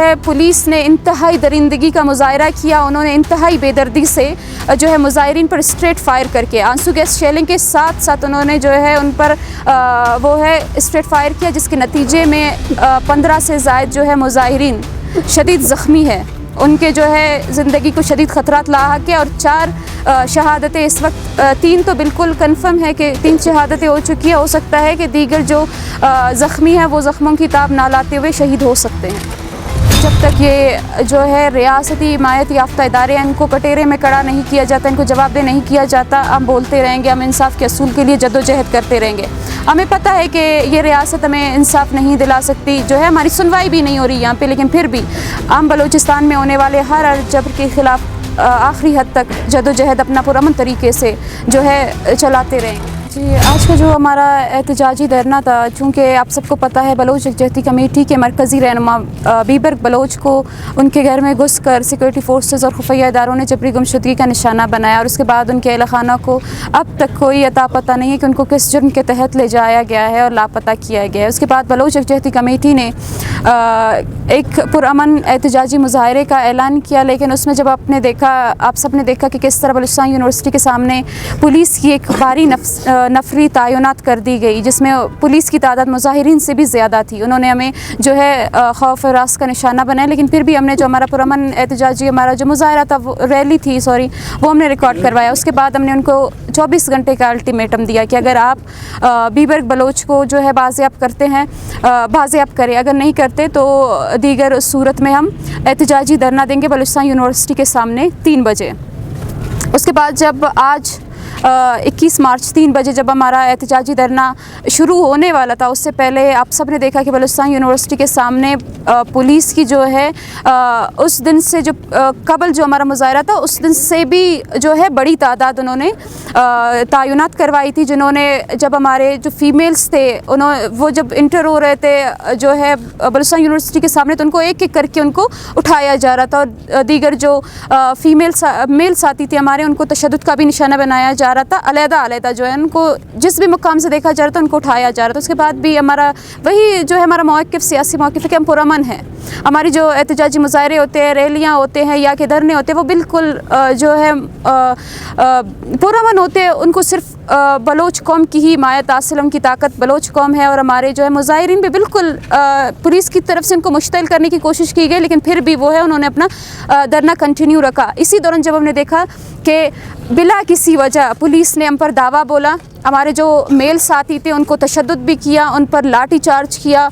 ہے پولیس نے انتہائی درندگی کا مظاہرہ کیا. انہوں نے انتہائی بے دردی سے جو ہے مظاہرین پر اسٹریٹ فائر کر کے آنسو گیس شیلنگ کے ساتھ ساتھ انہوں نے جو ہے ان پر وہ ہے اسٹریٹ فائر کیا, جس کے نتیجے میں 15 سے زائد جو ہے مظاہرین شدید زخمی ہے. ان کے جو ہے زندگی کو شدید خطرات لاحق ہے اور 4 شہادتیں اس وقت 3 تو بالکل کنفرم ہے کہ 3 شہادتیں ہو چکی ہیں. ہو سکتا ہے کہ دیگر جو زخمی ہیں وہ زخموں کی تاب نہ لاتے ہوئے شہید ہو سکتے ہیں. جب تک یہ جو ہے ریاستی حمایت یافتہ ادارے ہیں ان کو کٹہرے میں کڑا نہیں کیا جاتا, ان کو جواب دہ نہیں کیا جاتا, ہم بولتے رہیں گے, ہم انصاف کے اصول کے لیے جد و جہد کرتے رہیں گے. ہمیں پتہ ہے کہ یہ ریاست ہمیں انصاف نہیں دلا سکتی, جو ہے ہماری سنوائی بھی نہیں ہو رہی یہاں پہ, لیکن پھر بھی ہم بلوچستان میں ہونے والے ہر جبر کے خلاف آخری حد تک جد و جہد اپنا پرامن طریقے سے جو ہے چلاتے رہیں گے. جی, آج کا جو ہمارا احتجاجی دھرنا تھا, چونکہ آپ سب کو پتہ ہے بلوچ یکجہتی کمیٹی کے مرکزی رہنما بیبرگ بلوچ کو ان کے گھر میں گھس کر سیکورٹی فورسز اور خفیہ اداروں نے جبری گمشدگی کا نشانہ بنایا, اور اس کے بعد ان کے اہل خانہ کو اب تک کوئی عطا پتہ نہیں ہے کہ ان کو کس جرم کے تحت لے جایا گیا ہے اور لاپتہ کیا گیا ہے. اس کے بعد بلوچ یکجہتی کمیٹی نے ایک پرامن احتجاجی مظاہرے کا اعلان کیا, لیکن اس میں جب آپ سب نے دیکھا کہ کس طرح بلوچستان یونیورسٹی کے سامنے پولیس کی ایک بھاری نفری تعینات کر دی گئی, جس میں پولیس کی تعداد مظاہرین سے بھی زیادہ تھی. انہوں نے ہمیں جو ہے خوف و ہراس کا نشانہ بنایا, لیکن پھر بھی ہم نے جو ہمارا پرامن احتجاجی ہمارا جو مظاہرہ تھا, وہ ریلی تھی وہ ہم نے ریکارڈ کروایا. اس کے بعد ہم نے ان کو 24 گھنٹے کا الٹیمیٹم دیا کہ اگر آپ بیبرگ بلوچ کو جو ہے بازیاب کرتے ہیں بازیاب کریں, اگر نہیں کرتے تو دیگر صورت میں ہم احتجاجی دھرنا دیں گے بلوچستان یونیورسٹی کے سامنے 3 بجے. اس کے بعد جب آج 21 مارچ 3 بجے جب ہمارا احتجاجی دھرنا شروع ہونے والا تھا, اس سے پہلے آپ سب نے دیکھا کہ بلوچستان یونیورسٹی کے سامنے پولیس کی جو ہے اس دن سے جو قبل جو ہمارا مظاہرہ تھا اس دن سے بھی جو ہے بڑی تعداد انہوں نے تعینات کروائی تھی, جنہوں نے جب ہمارے جو فیمیلز تھے وہ جب انٹر ہو رہے تھے جو ہے بلوچستان یونیورسٹی کے سامنے, تو ان کو ایک ایک کر کے ان کو اٹھایا جا رہا تھا, اور دیگر جو میل ساتھی تھے ہمارے ان کو تشدد کا بھی نشانہ بنایا جا رہا تھا. علیحدہ جو ہے ان کو جس بھی مقام سے دیکھا جا رہا تھا ان کو اٹھایا جا رہا تھا. اس کے بعد بھی ہمارا وہی جو ہے ہمارا موقف سیاسی موقف ہے کہ ہم پرامن ہیں. ہماری جو احتجاجی مظاہرے ہوتے ہیں, ریلیاں ہوتے ہیں یا کہ دھرنے ہوتے ہیں, وہ بالکل جو ہے پرامن ہوتے ہیں. ان کو صرف بلوچ قوم کی ہی حمایت حاصل, ان کی طاقت بلوچ قوم ہے, اور ہمارے جو ہے مظاہرین بھی بالکل پولیس کی طرف سے ان کو مشتعل کرنے کی کوشش کی گئی, لیکن پھر بھی وہ ہے انہوں نے اپنا دھرنا کنٹینیو رکھا. اسی دوران جب ہم نے دیکھا کہ بلا کسی وجہ پولیس نے ہم پر دعویٰ بولا, ہمارے جو میل ساتھی تھے ان کو تشدد بھی کیا, ان پر لاٹھی چارج کیا,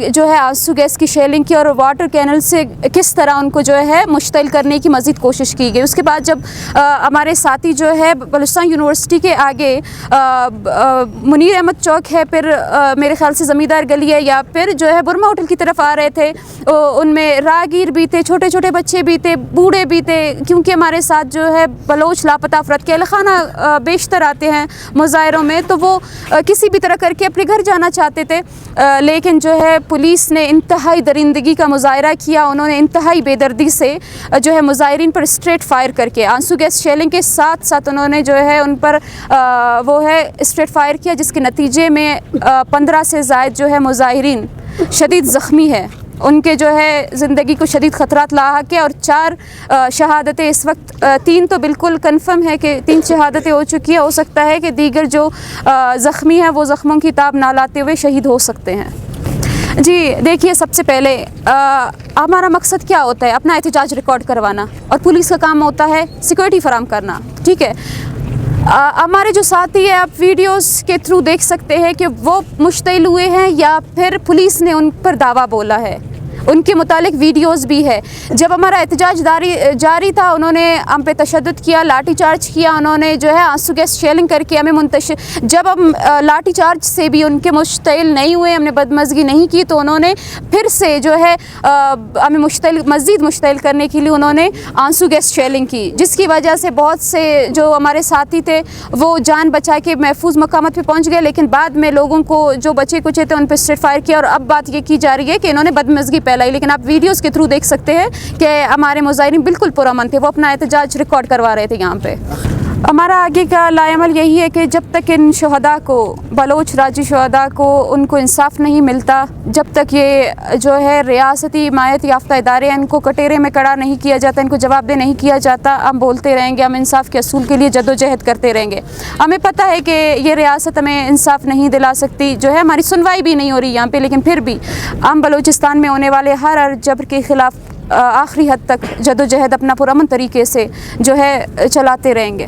جو ہے آنسو گیس کی شیلنگ کی, اور واٹر کینل سے کس طرح ان کو جو ہے مشتعل کرنے کی مزید کوشش کی گئی. اس کے بعد جب ہمارے ساتھی جو ہے بلوچستان یونیورسٹی کے آگے منیر احمد چوک ہے, پھر میرے خیال سے زمیندار گلی ہے, یا پھر جو ہے برما ہوٹل کی طرف آ رہے تھے, ان میں راہگیر بھی تھے, چھوٹے چھوٹے بچے بھی تھے, بوڑھے بھی تھے, کیونکہ ہمارے ساتھ جو ہے بلوچ لاپتہ افراد کے اہل خانہ بیشتر آتے ہیں مظاہروں میں, تو وہ کسی بھی طرح کر کے اپنے گھر جانا چاہتے تھے, لیکن جو ہے پولیس نے انتہائی درندگی کا مظاہرہ کیا. انہوں نے انتہائی بے دردی سے جو ہے مظاہرین پر اسٹریٹ فائر کر کے آنسو گیس شیلنگ کے ساتھ ساتھ انہوں نے جو ہے ان پر وہ ہے اسٹریٹ فائر کیا, جس کے نتیجے میں 15 سے زائد جو ہے مظاہرین شدید زخمی ہے. ان کے جو ہے زندگی کو شدید خطرات لاحق ہے, اور 4 شہادتیں اس وقت 3 تو بالکل کنفرم ہے کہ 3 شہادتیں ہو چکی ہیں. ہو سکتا ہے کہ دیگر جو زخمی ہیں وہ زخموں کی تاب نہ لاتے ہوئے شہید ہو سکتے ہیں. جی دیکھیے, سب سے پہلے ہمارا مقصد کیا ہوتا ہے؟ اپنا احتجاج ریکارڈ کروانا, اور پولیس کا کام ہوتا ہے سیکورٹی فراہم کرنا. ٹھیک ہے, ہمارے جو ساتھی ہیں آپ ویڈیوز کے تھرو دیکھ سکتے ہیں کہ وہ مشتعل ہوئے ہیں یا پھر پولیس نے ان پر دعویٰ بولا ہے, ان کے متعلق ویڈیوز بھی ہے. جب ہمارا احتجاج جاری تھا انہوں نے ہم پہ تشدد کیا, لاٹھی چارج کیا, انہوں نے جو ہے آنسو گیس شیلنگ کر کے ہمیں منتشر. جب ہم لاٹھی چارج سے بھی ان کے مشتعل نہیں ہوئے, ہم نے بدمزگی نہیں کی, تو انہوں نے پھر سے جو ہے ہمیں مزید مشتعل کرنے کے لیے انہوں نے آنسو گیس شیلنگ کی, جس کی وجہ سے بہت سے جو ہمارے ساتھی تھے وہ جان بچا کے محفوظ مقامات پہ پہنچ گئے, لیکن بعد میں لوگوں کو جو بچے کچے تھے ان پہ اسٹریٹ فائر کیا. اور اب بات یہ کی جا رہی ہے کہ انہوں نے بدمزگی پھیلائی, لیکن آپ ویڈیوز کے تھرو دیکھ سکتے ہیں کہ ہمارے مظاہرین بالکل پرامن تھے, وہ اپنا احتجاج ریکارڈ کروا رہے تھے یہاں پہ. ہمارا آگے کا لائعمل یہی ہے کہ جب تک ان شہداء کو، بلوچ راجی شہداء کو ان کو انصاف نہیں ملتا، جب تک یہ جو ہے ریاستی حمایت یافتہ ادارے ان کو کٹہرے میں کڑا نہیں کیا جاتا، ان کو جواب دہ نہیں کیا جاتا، ہم بولتے رہیں گے، ہم انصاف کے اصول کے لیے جد و جہد کرتے رہیں گے۔ ہمیں پتہ ہے کہ یہ ریاست ہمیں انصاف نہیں دلا سکتی، جو ہے ہماری سنوائی بھی نہیں ہو رہی یہاں پہ، لیکن پھر بھی ہم بلوچستان میں ہونے والے ہر جبر کے خلاف آخری حد تک جد و جہد اپنا پرامن طریقے سے جو ہے چلاتے رہیں گے۔